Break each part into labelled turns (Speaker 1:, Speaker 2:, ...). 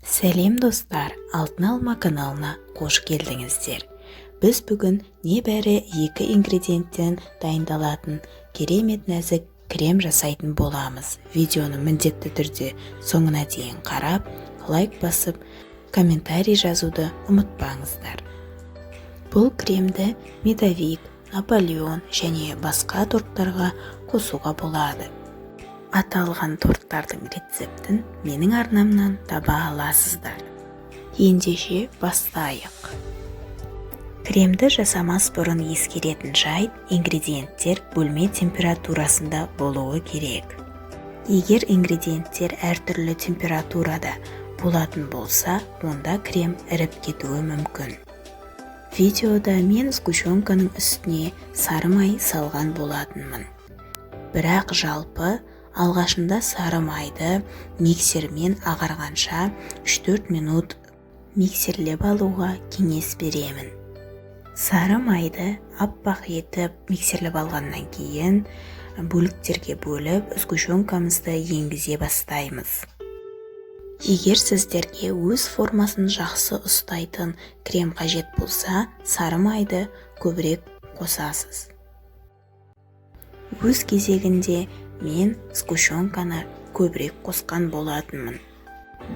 Speaker 1: Сәлем достар, Алтын алма каналына қош келдіңіздер. Біз бүгін небәрі 2 ингредиенттен дайындалатын керемет нәзік крем жасайтын боламыз. Видеоны міндетті түрде соңына дейін қарап, лайк басып, комментарий жазуды ұмытпаңыздар. Бұл кремді медовик, Наполеон және басқа торттарға қосуға болады. Аталған торттардың рецептін менің арнамнан таба аласыздар. Ендеше бастайық. Кремді жасамас бұрын ескеретін жайт, ингредиенттер бөлме температурасында болуы керек. Егер ингредиенттер әртүрлі температурада болатын болса, онда крем іріп кетуі мүмкін. Видеода мен сгущенканың үстіне сары май салған болатынмын. Бірақ жалпы алғашында сары майды миксермен ағарғанша 3-4 минут миксерлеп алуға кеңес беремін. Сары майды аппақ етіп миксерлеп алғаннан кейін бөліктерге бөліп сгущенкамызды енгізе бастаймыз. Егер сіздерге өз формасын жақсы ұстайтын крем қажет болса, сары майды көбірек қосасыз. Өз кезегінде мен сгущенканы көбірек қосқан болатынмын.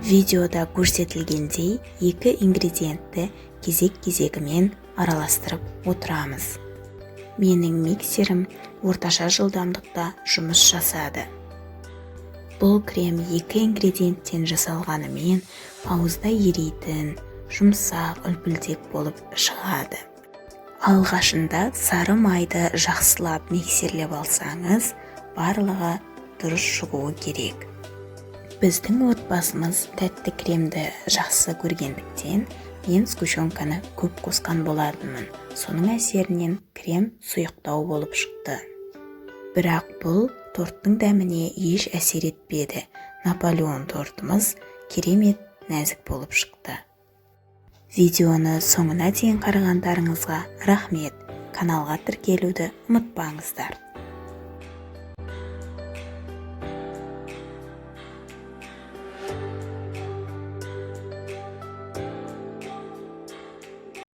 Speaker 1: Видеода көрсетілгендей 2 ингредиентті кезек-кезегімен араластырып отырамыз. Менің миксерім орташа жылдамдықта жұмыс жасады. Бұл крем 2 ингредиенттен жасалғанымен ауызда еритін, жұмсақ, үлпілдек болып шығады. Алғашында сары майды жақсылап миксерлеп алсаңыз, барлығы дұрыс шығуы керек. Біздің отбасымыз тәтті кремді жақсы көргендіктен, мен сгущенканы көп қосқан болатынмын. Соның әсерінен крем сұйықтау болып шықты. Бірақ бұл торттың дәміне еш әсер етпеді. Наполеон тортымыз керемет нәзік болып шықты. Видеоны соңына дейін қарағандарыңызға рахмет. Каналға тіркелуді ұмытпаңыздар.